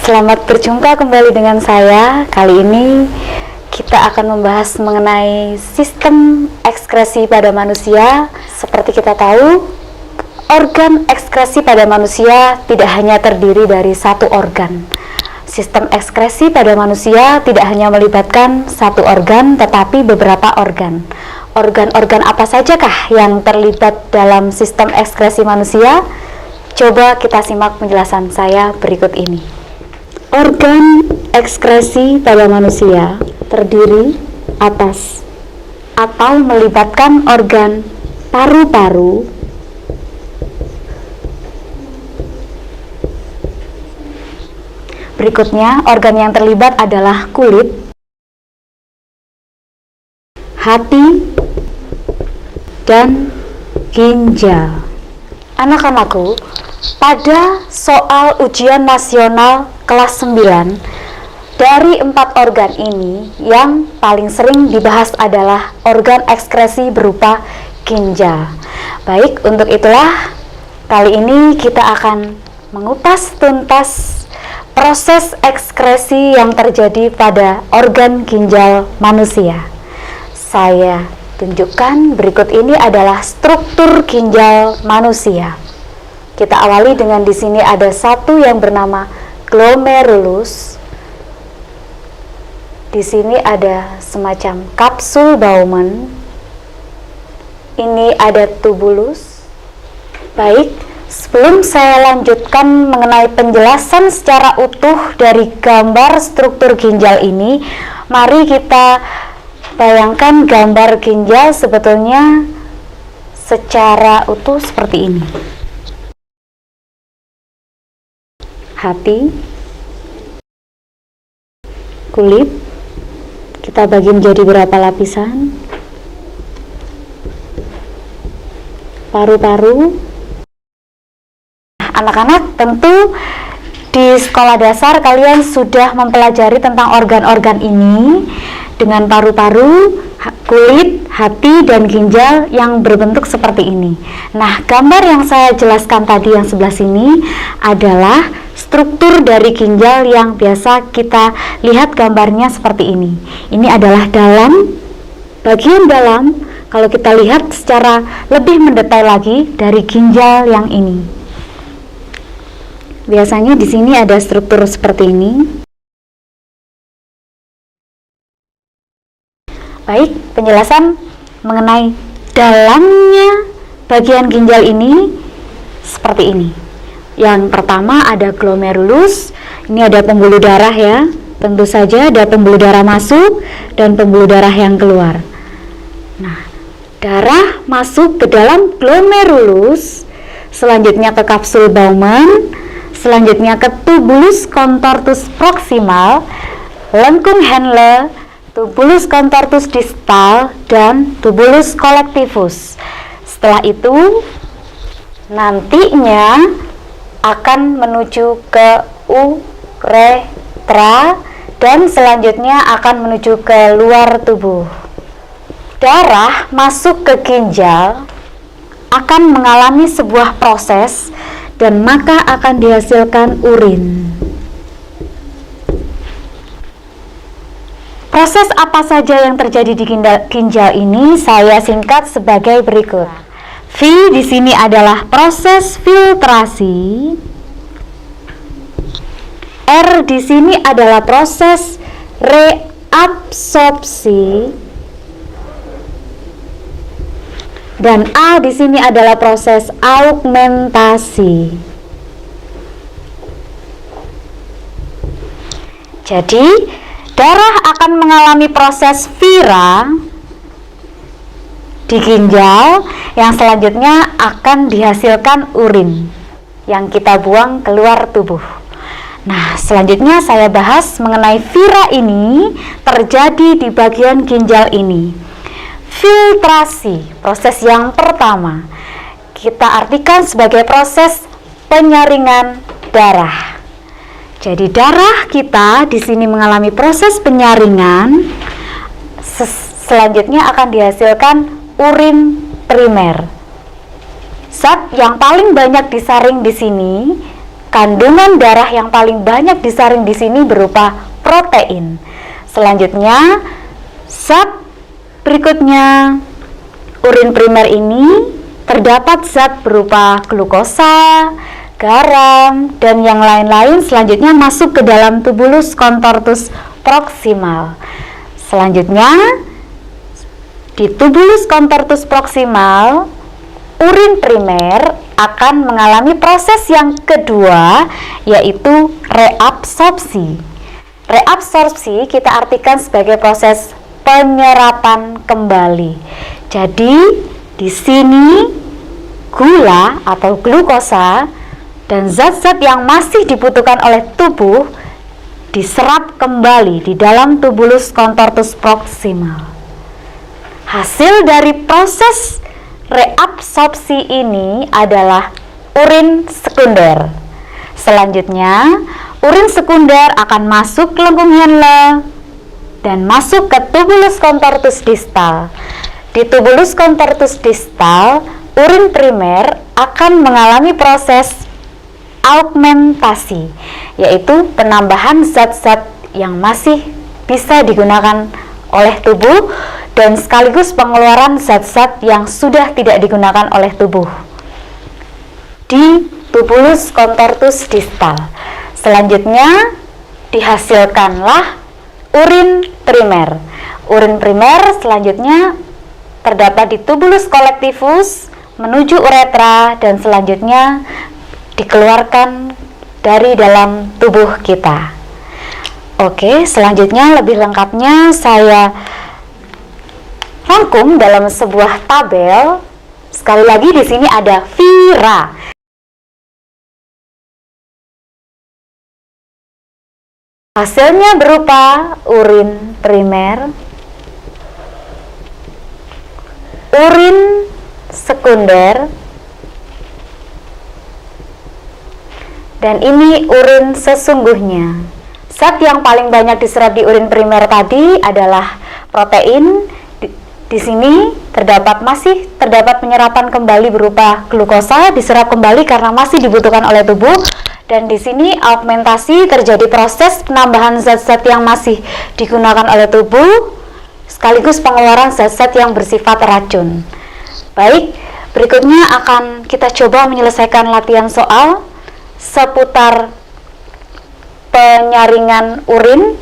Selamat berjumpa kembali dengan saya. Kali ini kita akan membahas mengenai sistem ekskresi pada manusia. Seperti kita tahu, organ ekskresi pada manusia tidak hanya terdiri dari satu organ. Sistem ekskresi pada manusia tidak hanya melibatkan satu organ, tetapi beberapa organ. Organ-organ apa sajakah yang terlibat dalam sistem ekskresi manusia? Coba kita simak penjelasan saya berikut ini. Organ ekskresi pada manusia terdiri atas atau melibatkan organ paru-paru, berikutnya organ yang terlibat adalah kulit, hati, dan ginjal. Anak-anakku, pada soal ujian nasional kelas 9, dari 4 organ ini yang paling sering dibahas adalah organ ekskresi berupa ginjal. Baik, untuk itulah kali ini kita akan mengupas tuntas proses ekskresi yang terjadi pada organ ginjal manusia. Saya tunjukkan berikut ini adalah struktur ginjal manusia. Kita awali dengan di sini ada satu yang bernama glomerulus. Di sini ada semacam kapsul Bowman. Ini ada tubulus. Baik, sebelum saya lanjutkan mengenai penjelasan secara utuh dari gambar struktur ginjal ini, mari kita bayangkan gambar ginjal sebetulnya secara utuh seperti ini. Hati, kulit, kita bagi menjadi berapa lapisan, paru-paru. Anak-anak, tentu di sekolah dasar kalian sudah mempelajari tentang organ-organ ini dengan paru-paru, kulit, hati, dan ginjal yang berbentuk seperti ini. Nah, gambar yang saya jelaskan tadi yang sebelah sini adalah struktur dari ginjal yang biasa kita lihat gambarnya seperti ini. Ini adalah bagian dalam, kalau kita lihat secara lebih mendetail lagi dari ginjal yang ini. Biasanya di sini ada struktur seperti ini. Baik, penjelasan mengenai dalamnya bagian ginjal ini seperti ini. Yang pertama ada glomerulus. Ini ada pembuluh darah ya. Tentu saja ada pembuluh darah masuk dan pembuluh darah yang keluar. Nah, darah masuk ke dalam glomerulus, selanjutnya ke kapsul Bowman, selanjutnya ke tubulus contortus proximal, lengkung Henle, tubulus contortus distal, dan tubulus collectivus. Setelah itu nantinya akan menuju ke uretra dan selanjutnya akan menuju ke luar tubuh. Darah masuk ke ginjal akan mengalami sebuah proses dan maka akan dihasilkan urin. Proses apa saja yang terjadi di ginjal ini saya singkat sebagai berikut. V di sini adalah proses filtrasi. R di sini adalah proses reabsorpsi. Dan A di sini adalah proses augmentasi. Jadi, darah akan mengalami proses vira di ginjal yang selanjutnya akan dihasilkan urin yang kita buang keluar tubuh. Nah, selanjutnya saya bahas mengenai vira ini terjadi di bagian ginjal ini. Filtrasi, proses yang pertama, kita artikan sebagai proses penyaringan darah. Jadi darah kita di sini mengalami proses penyaringan, selanjutnya akan dihasilkan urin primer. Zat yang paling banyak disaring di sini kandungan darah yang paling banyak disaring di sini berupa protein. Selanjutnya, zat berikutnya, urin primer ini terdapat zat berupa glukosa, garam, dan yang lain-lain. Selanjutnya masuk ke dalam tubulus contortus proximal. Selanjutnya, di tubulus contortus proximal, urin primer akan mengalami proses yang kedua, yaitu reabsorpsi. Reabsorpsi kita artikan sebagai proses penyerapan kembali. Jadi, di sini gula atau glukosa dan zat-zat yang masih dibutuhkan oleh tubuh diserap kembali di dalam tubulus contortus proximal. Hasil dari proses reabsorpsi ini adalah urin sekunder. Selanjutnya, urin sekunder akan masuk ke lengkung Henle dan masuk ke tubulus contortus distal. Di tubulus contortus distal, urin primer akan mengalami proses augmentasi, yaitu penambahan zat-zat yang masih bisa digunakan oleh tubuh dan sekaligus pengeluaran zat-zat yang sudah tidak digunakan oleh tubuh di tubulus contortus distal. Selanjutnya dihasilkanlah urin primer. Urin primer selanjutnya terdapat di tubulus collectivus menuju uretra dan selanjutnya dikeluarkan dari dalam tubuh kita. Oke, selanjutnya lebih lengkapnya saya rangkum dalam sebuah tabel. Sekali lagi di sini ada vira. Hasilnya berupa urin primer, urin sekunder, dan ini urin sesungguhnya. Zat yang paling banyak diserap di urin primer tadi adalah protein. Di sini masih terdapat penyerapan kembali berupa glukosa, diserap kembali karena masih dibutuhkan oleh tubuh. Dan di sini augmentasi, terjadi proses penambahan zat-zat yang masih digunakan oleh tubuh sekaligus pengeluaran zat-zat yang bersifat racun. Baik, berikutnya akan kita coba menyelesaikan latihan soal seputar penyaringan urin,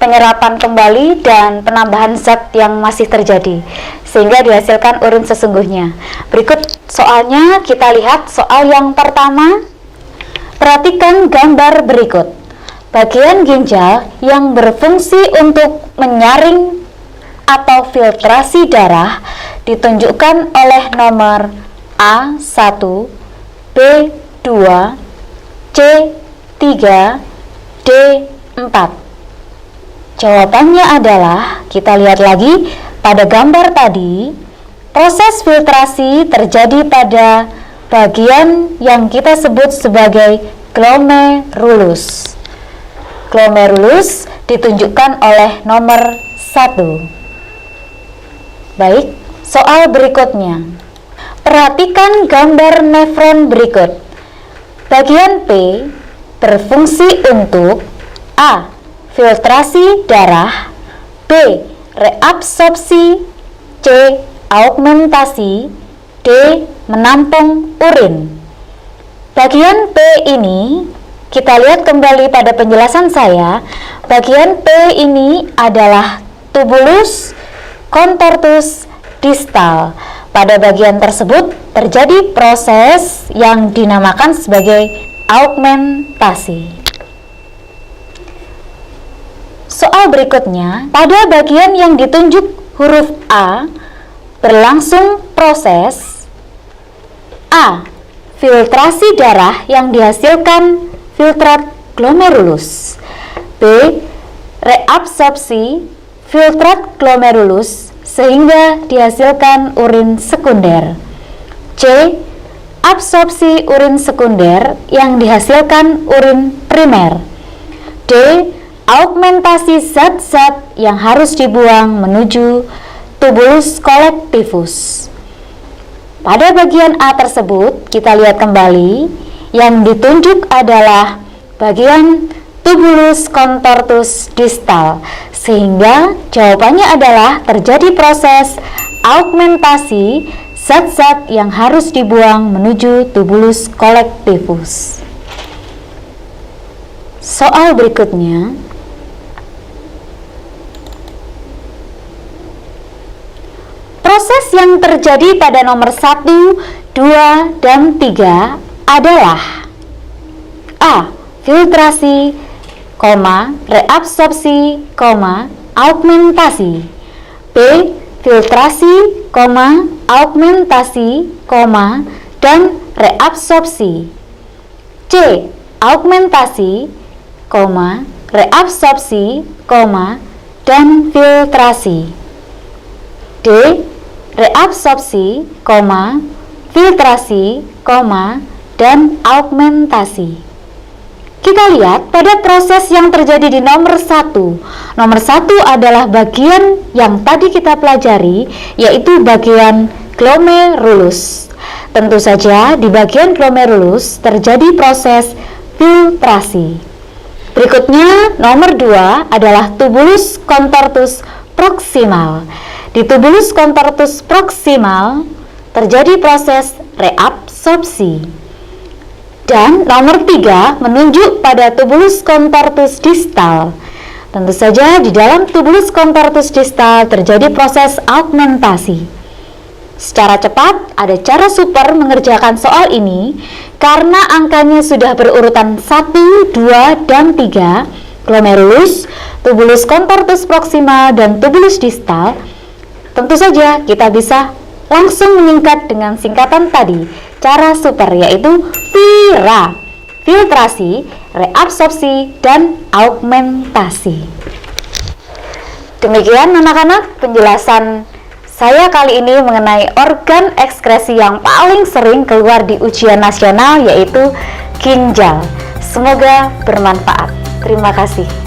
penyerapan kembali, dan penambahan zat yang masih terjadi sehingga dihasilkan urin sesungguhnya. Berikut soalnya, kita lihat soal yang pertama. Perhatikan gambar berikut. Bagian ginjal yang berfungsi untuk menyaring atau filtrasi darah ditunjukkan oleh nomor A1, B2, C3, D4. Jawabannya adalah, kita lihat lagi pada gambar tadi, proses filtrasi terjadi pada bagian yang kita sebut sebagai glomerulus. Glomerulus ditunjukkan oleh nomor 1. Baik, soal berikutnya. Perhatikan gambar nefron berikut. Bagian P berfungsi untuk A. Filtrasi darah, B. Reabsorpsi, C. Augmentasi, D. Menampung urin. Bagian P ini, kita lihat kembali pada penjelasan saya. Bagian P ini adalah tubulus contortus distal. Pada bagian tersebut terjadi proses yang dinamakan sebagai augmentasi. Soal berikutnya, pada bagian yang ditunjuk huruf A berlangsung proses A. Filtrasi darah yang dihasilkan filtrat glomerulus, B. Reabsorpsi filtrat glomerulus sehingga dihasilkan urin sekunder, C. Absorpsi urin sekunder yang dihasilkan urin primer, D. Augmentasi zat-zat yang harus dibuang menuju tubulus collectivus. Pada bagian A tersebut, kita lihat kembali, Yang ditunjuk adalah bagian tubulus contortus distal, sehingga jawabannya adalah terjadi proses augmentasi zat-zat yang harus dibuang menuju tubulus collectivus. Soal berikutnya, proses yang terjadi pada nomor 1, 2, dan 3 adalah A. Filtrasi, reabsorpsi, augmentasi. B. Filtrasi, augmentasi, dan reabsorpsi. C. Augmentasi, reabsorpsi, dan filtrasi. D. Reabsorpsi, filtrasi, dan augmentasi. Kita lihat pada proses yang terjadi di nomor 1. Nomor 1 adalah bagian yang tadi kita pelajari, yaitu bagian glomerulus. Tentu saja di bagian glomerulus terjadi proses filtrasi. Berikutnya nomor 2 adalah tubulus contortus proximal. Di tubulus contortus proximal terjadi proses reabsorpsi. Dan nomor 3 menunjuk pada tubulus contortus distal. Tentu saja di dalam tubulus contortus distal terjadi proses augmentasi. Secara cepat, ada cara super mengerjakan soal ini karena angkanya sudah berurutan 1, 2, dan 3, glomerulus, tubulus contortus proximal, dan tubulus distal. Tentu saja kita bisa langsung menyingkat dengan singkatan tadi, cara super, yaitu VIRA, filtrasi, reabsorpsi, dan augmentasi. Demikian anak-anak penjelasan saya kali ini mengenai organ ekskresi yang paling sering keluar di ujian nasional, yaitu ginjal. Semoga bermanfaat. Terima kasih.